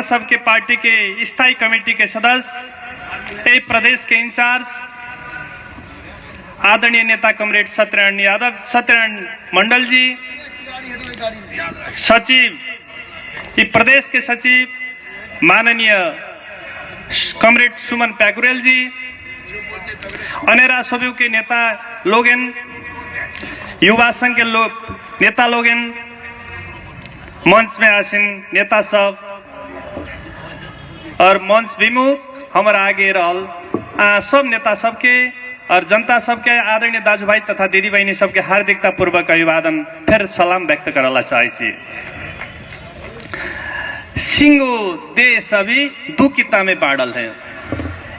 सब के पार्टी के स्थायी कमेटी के सदस्य, एक प्रदेश के इंचार्ज आदरणीय नेता कमरेड सत्यनारायण यादव, सत्यनारायण मंडल जी, सचिव, प्रदेश के सचिव माननीय कमरेड सुमन पैकुरेल जी, अनेरा सभ्यू के नेता लोगन, युवा संघ के नेता लोगन, मंच में आसीन नेता सब और मंच विमुख हमारा आगे रहल सब नेता सबके और जनता सबके आदरणीय दाजुभाई तथा दीदी बहनी सबके हार्दिकता पूर्वक अभिवादन फिर सलाम व्यक्त करला चाहे छी। सिंगो देश अभी दो किता में बाढ़ल है।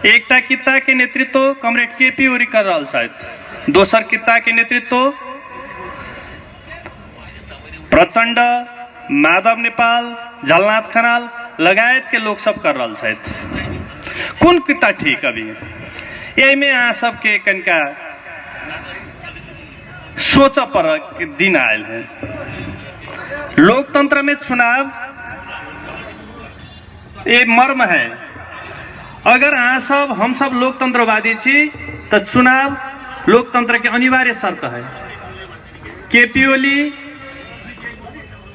एक किता के नेतृत्व कमरेड केपी ओली कर रहा शायद, दोसर किता के नेतृत्व प्रचंड, माधव नेपाल, झलनाथ खनाल लगायत के लोग सब कर रहा शायद। कौन किता ठीक अभी यही में आ सबके कनका सोच पर दिन आयल है। लोकतंत्र में चुनाव ये मर्म है। अगर हम सब लोकतंत्रवादी छी तो चुनाव लोकतंत्र के अनिवार्य शर्त है। केपी ओली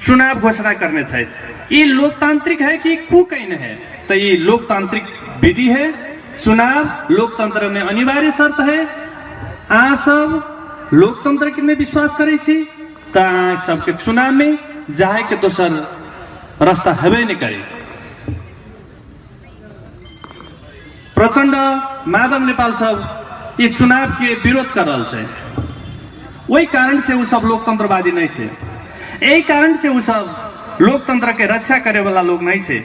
चुनाव घोषणा करने चाहिए। ये लोकतांत्रिक है कि कुकैन है? तो ये लोकतांत्रिक विधि है। चुनाव लोकतंत्र में अनिवार्य शर्त है। आ सब लोकतंत्र के में विश्वास करे छी तो सबके चुनाव में जाए के दोसर रास्ता हेबे नहीं करे। प्रचंड, माधव नेपाल सब ये चुनाव के विरोध कर रहा है। वही कारण से वो सब लोकतंत्रवादी नहीं है। यही कारण से वो सब लोकतंत्र के रक्षा करे वाला लोग नहीं है।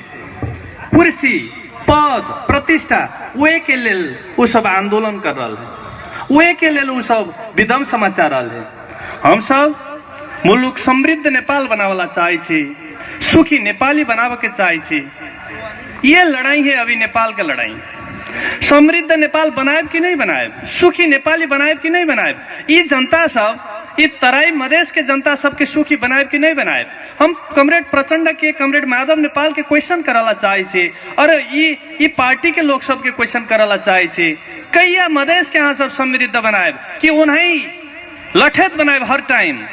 कुर्सी, पद, प्रतिष्ठा वे के लेल वो सब आंदोलन कर रहा है। वे के लेल वो सब विदम समाचार रहा है। हम सब मुलुक समृद्ध नेपाल बनावला चाहे छी, सुखी नेपाली बनावे के चाहे छी। ये लड़ाई है अभी नेपाल का लड़ाई। समृद्ध नेपाल बनाए कि नहीं बनाए, सुखी नेपाली बनाए कि नहीं बनाए, ये जनता सब, ये तराई मधेश के जनता सबके सुखी बनाए कि नहीं बनाए। हम कमरेड प्रचंड के, कमरेड माधव नेपाल के क्वेश्चन कराला चाहे छे और ये पार्टी के लोग सबके क्वेश्चन कराला चाहे छे। कैया मधेश के यहाँ सब समृद्ध बनाए कि उन्हें लठेत बनाए। हर टाइम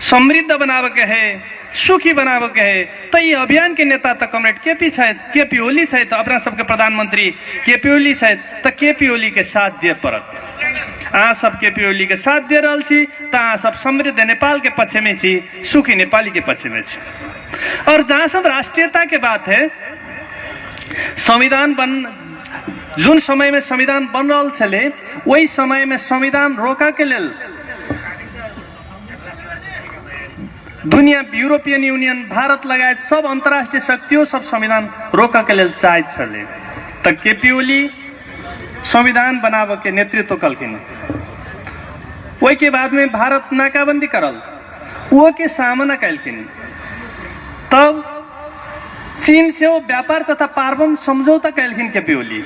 समृद्ध बनावे के है, सुखी बनावे के है। तो ये अभियान के नेता तो कमरेड केपी ओली है, तो अपना सबके प्रधानमंत्री केपी ओली है। तो केपी ओली के साथ दिए पड़त। आ सब केपी ओली के साथ दे रहा छी तो आ सब समृद्ध नेपाल के पक्ष में छी, सुखी नेपाली के पक्ष में छी। और जहाँ सब राष्ट्रीयता के बात है, संविधान जुन समय में संविधान बन रहा छले वही समय में संविधान रोका के लेल दुनिया, यूरोपियन यूनियन, भारत लगायत सब अंतर्राष्ट्रीय शक्तियों सब संविधान रोका के लेल चाहत छले। तो केपी ओली संविधान बनावे के नेतृत्व कलखिन। वही के बाद में भारत नाकाबंदी करल, वो के सामना कैलखिन। तब चीन से वो व्यापार तथा पार्वन समझौता कैलखिन केपी ओली।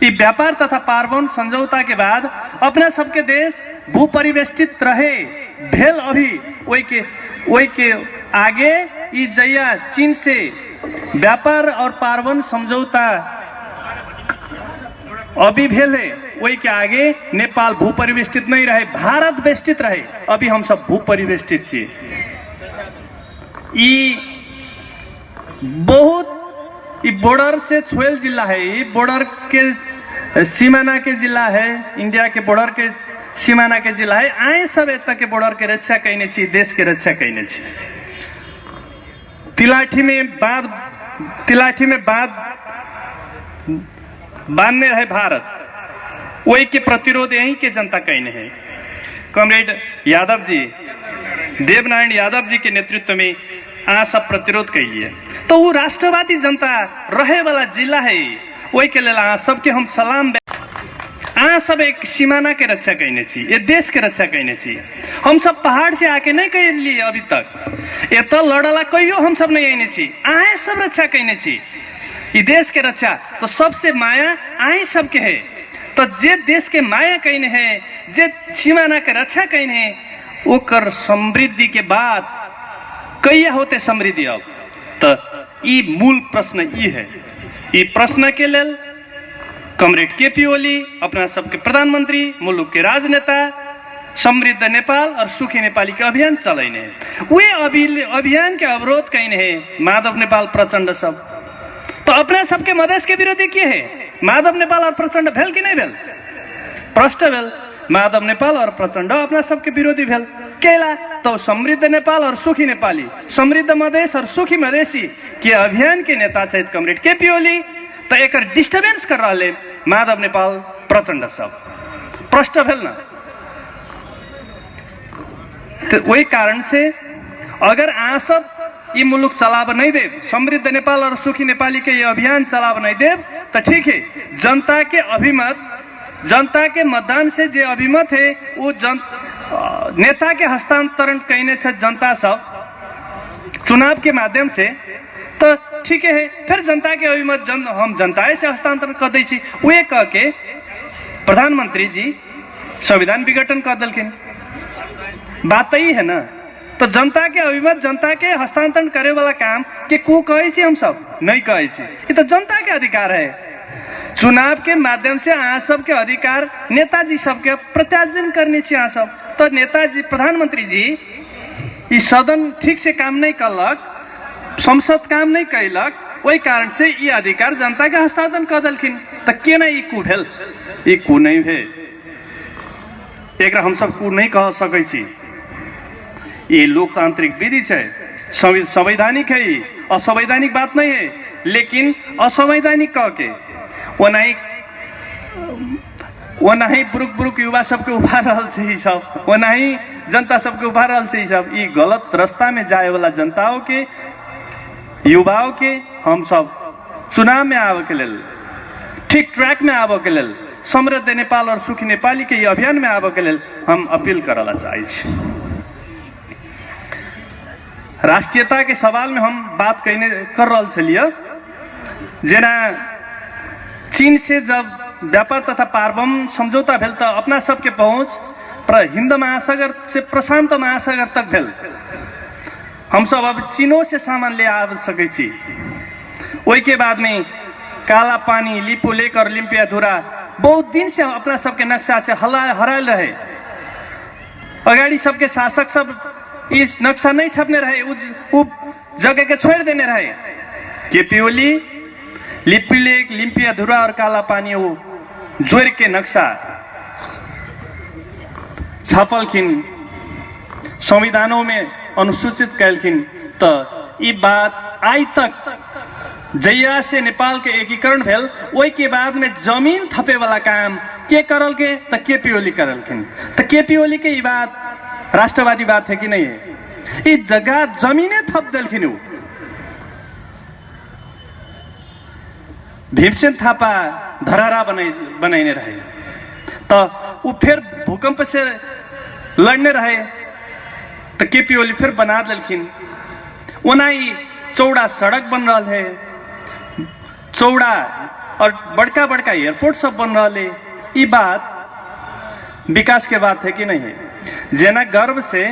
ये व्यापार तथा पार्वन समझौता के बाद अपना सबके देश भूपरिवेष्टित रहे भेल। अभी वही के आगे ये जया चीन से व्यापार और पार्वन समझौता अभी भेल है, वही के आगे नेपाल भूपरिवेष्टित नहीं रहे, भारत वेष्टित रहे। अभी हम सब भूपरिवेष्टित छी। बहुत बॉर्डर से छुएल जिला है। ये बॉर्डर के सीमाना के जिला है, इंडिया के बॉर्डर के सीमाना के जिला है। आए सब एतक के बॉर्डर के रक्षा कईने छी, देश के रक्षा कईने छी। तिलाठी में बांध बांधने रहे भारत, वही के प्रतिरोध यही के जनता कईने है। कमरेड यादव जी, देवनारायण यादव जी के नेतृत्व में आ सब प्रतिरोध कैलिए। तो वो राष्ट्रवादी जनता रहे वाला जिला है। वही के लेल आ सबके हम सलाम। आ सब एक सीमाना के रक्षा कईने छी, ये देश के रक्षा कईने छी। हम सब पहाड़ से आके नहीं कर लिए अभी तक, ये तो लड़ला कहियो हम सब नहीं आने छी। आए सब रक्षा कईने छी, ये देश के रक्षा। तो सबसे माया आए सबके है। तो जे देश के माया कईने है, जे सीमाना के रक्षा कईने है, ओकर समृद्धि के बाद कैया होते समृद्धि। अब तो ई मूल प्रश्न ई है। ई प्रश्न के लेल कमरेड केपी ओली अपना सबके प्रधानमंत्री, मुल्क के राजनेता, समृद्ध नेपाल और सुखी नेपाली के अभियान चलाइने, वे अभियान के अवरोध कहीं है माधव नेपाल प्रचंड सब। तो अपना सबके मधेश के विरोधी के है? माधव नेपाल और प्रचंड भेल कि नहीं भेल? प्रश्न भेल। माधव नेपाल और प्रचंड अपना सबके विरोधी भेल केला। तो समृद्ध नेपाल और सुखी नेपाली, समृद्ध मधेश और सुखी मधेसी के अभियान के नेता सहित कमरेड केपी ओली तो एक डिस्टर्बेंस कर रहे माधव नेपाल प्रचंड सब। प्रश्न भेल ना। तो वही कारण से अगर आ सब ये मुल्क चलाब नहीं दे, समृद्ध नेपाल और सुखी नेपाली के ये अभियान चलाब नहीं दे तो ठीक है, जनता के अभिमत, जनता के मतदान से जो अभिमत है वो नेता के हस्तांतरण कहने छे जनता सब चुनाव के माध्यम से, तो ठीक है। फिर जनता के अभिमत हम जनता से हस्तांतरण कर दी, वे कह के प्रधानमंत्री जी संविधान विघटन कर दिलखिन। बात तो ये है ना। तो जनता के अभिमत, जनता के हस्तांतरण करे वाला काम के को कहे छी हम सब नहीं कहे छी। ये तो जनता के अधिकार है। चुनाव के माध्यम से आ सब के अधिकार नेताजी सबके प्रत्यार्जन करने छी आ सब। तो नेताजी, प्रधानमंत्री जी ई सदन ठीक से काम नहीं करलक, संसद काम नहीं कैलक, वही कारण से ये अधिकार जनता के हस्तांतरण कर दिलखिन। तो के ना ई कू भेल? ई कू नहीं है। एक हम सब कू नहीं कह सकै छी। ये लोकतांत्रिक विधि है, संवैधानिक है, असंवैधानिक बात नहीं है। लेकिन असंवैधानिक कह के वो नहीं बुरुक युवा सबके उभा रहल से ही सब, वो नहीं जनता सबके उभा रहल से ही सब। ये गलत रास्ता में जाए वाला जनताओं के, युवाओं के हम सब चुनाव में आवे के लेल, ठीक ट्रैक में आवे के लेल, समृद्ध नेपाल और सुखी नेपाली के ये अभियान में आवे के लेल हम अपील करला चाहे छी। राष्ट्रीयता के सवाल में हम बात कर रहा छलिए। जेना चीन से जब व्यापार तथा पारबम समझौता भेल तो अपना सबके पहुंच हिंद महासागर से प्रशांत महासागर तक भेल। हम सब अब चीनों से सामान ले आ सकै छी। वही के बाद में काला पानी, लिपो लेक और लिम्पियाधुरा बहुत दिन से अपना सबके नक्शा से हरायल रहे। अगाड़ी सबके शासक सब इस नक्शा नहीं छपने रहे, उस जगह के छोड़ देने रहे। केपी ओली लिपि लेक, लिम्पियाधुरा और काला पानी वो जोड़ के नक्शा छापलखिन, संविधानों में अनुसूचित कैलखिन। तो ये बात आज तक जैया से नेपाल के एकीकरण भेल, वही के बाद में जमीन थपे वाला काम के करल के? तो केपी ओली करलखिन। तो केपी ओली के ये बात राष्ट्रवादी बात है कि नहीं है? ये जगह जमीने थप दिलखिन। भीमसेन थापा धरारा बनाइने रहे, तो वो फिर भूकंप से लड़ने रहे, तो केपी ओली फिर बना दिलखिन। वनाई चौड़ा सड़क बन रहा है, चौड़ा और बड़का बड़का एयरपोर्ट सब बन रहा है। ये बात विकास के बात है कि नहीं है? जेना गर्भ से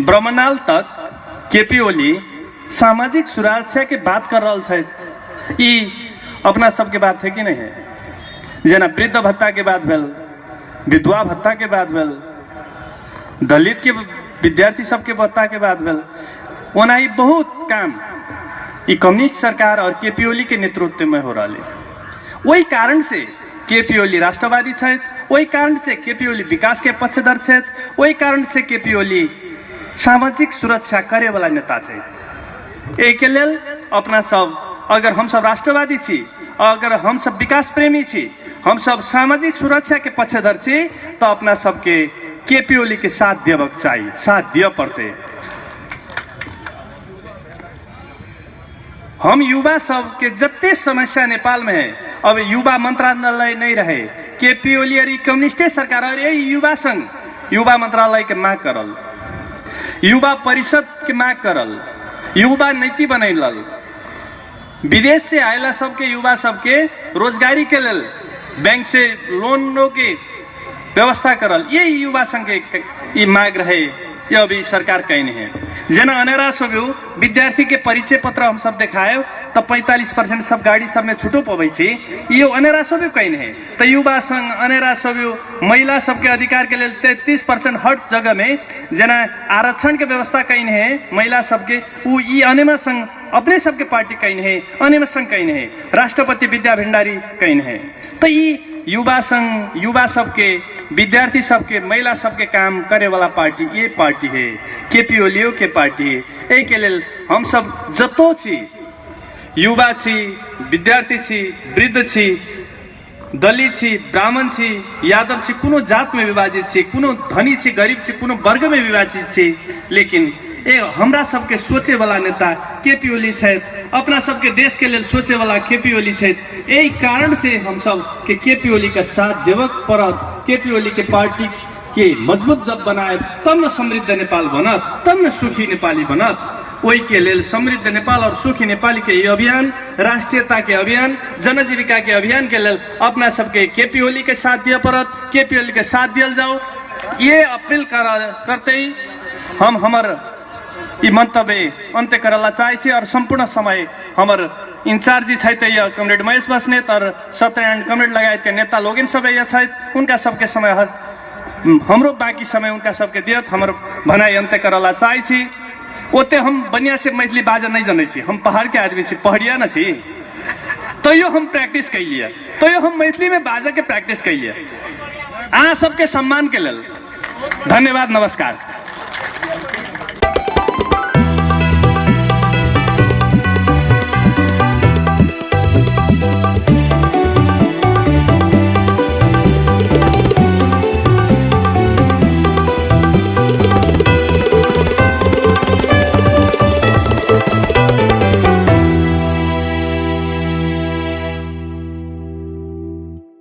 ब्रह्मनाल तक केपी ओली सामाजिक सुरक्षा के बात कर रहा है, ये अपना सबके बात है कि नहीं है? जेना वृद्ध भत्ता के बात भेल, विधवा भत्ता के बात भेल, दलित के विद्यार्थी सबके भत्ता के बात भेल, ओना ही बहुत काम ये कम्युनिस्ट सरकार और केपी ओली के नेतृत्व में हो रहा है। वही कारण से केपी ओली राष्ट्रवादी छथि, वही कारण से केपी ओली विकास के पक्षधर छथि, वही कारण से केपी ओली सामाजिक सुरक्षा करे वाला नेता छथि। एक लेल अपना सब, अगर हम सब राष्ट्रवादी छी, अगर हम सब विकास प्रेमी छी, हम सब सामाजिक सुरक्षा के पक्षधर छी, तो अपना सबके केपी ओली के साथ देवक चाहिए, साथ दिया पड़ते। हम युवा सब के जत्ते समस्या नेपाल में है, अब युवा मंत्रालय नहीं रहे, केपी ओली और कम्युनिस्टे सरकार और यही युवा संघ युवा मंत्रालय के मांग करल, युवा परिषद के मांग करल, युवा नीति बनैलल, विदेश से आयला सबके युवा सबके रोजगारी के लेल बैंक से लोनों के व्यवस्था करल, ये युवा संघ के मांग रहे ये अभी सरकार कहीं है जना अनेरा सब विद्यार्थी के परिचय पत्र हम सब देखाए तो 45% सब गाड़ी सब में छुटो पबै छी यो अनेरा सब कहीं है तो युवा संघ अनेरा सब महिला सबके अधिकार के लिए 33% हर जगह में जना आरक्षण के व्यवस्था कहीं है महिला सबके वो ये अनेमा संघ अपने सबके पार्टी कहीं है अनेमा संघ कहीं है राष्ट्रपति विद्या भंडारी कहीं है तो ये युवा संघ युवा सबके विद्यार्थी सबके महिला सबके काम करे वाला पार्टी ये पार्टी है केपी ओली के पार्टी है एक लेल हम सब जतो छी युवा छी विद्यार्थी छी वृद्ध छी दलित छी ब्राह्मण छी यादव छी कुनो जात में विभाजित छी कुनो धनी छी गरीब छी कुनो वर्ग में विभाजित छी लेकिन ए हमरा सबके सोचे वाला नेता केपी ओली छथि अपना सबके देश के लिए सोचे वाला केपी ओली छथि यही कारण से हम सब के केपी ओली का साथ देवक पड़त केपी ओली के पार्टी के मजबूत जब बनाए तब न समृद्ध नेपाल बनत तब न सुखी नेपाली बनत वही के लेल समृद्ध नेपाल और सुखी नेपाली के ये अभियान राष्ट्रीयता के अभियान जनजीविका के अभियान के लेल अपना सबके केपी ओली के साथ दिया पड़त केपी ओली के साथ दियल जाओ ये अपील करते ही हम हमार ये मंतव्य अंत्य करला चाहे और संपूर्ण समय हमार इंचार्जी कमरेड महेश बस्नेत और सत्यनारायण कमरेड लगायत के नेता लोग सब उनका सबके समय हमरो बाकी समय उनका सबके दियत हमर भनाई अंत्य करला चाहे ओते हम बनिया से मैथिली बाजा नहीं जाने छी हम पहाड़ के आदमी छी पहाड़िया न छी तो यो हम प्रैक्टिस कइलिए तो यो हम मैथिली में बाजा के प्रैक्टिस कइलिए आ सबके सम्मान के लेल धन्यवाद नमस्कार।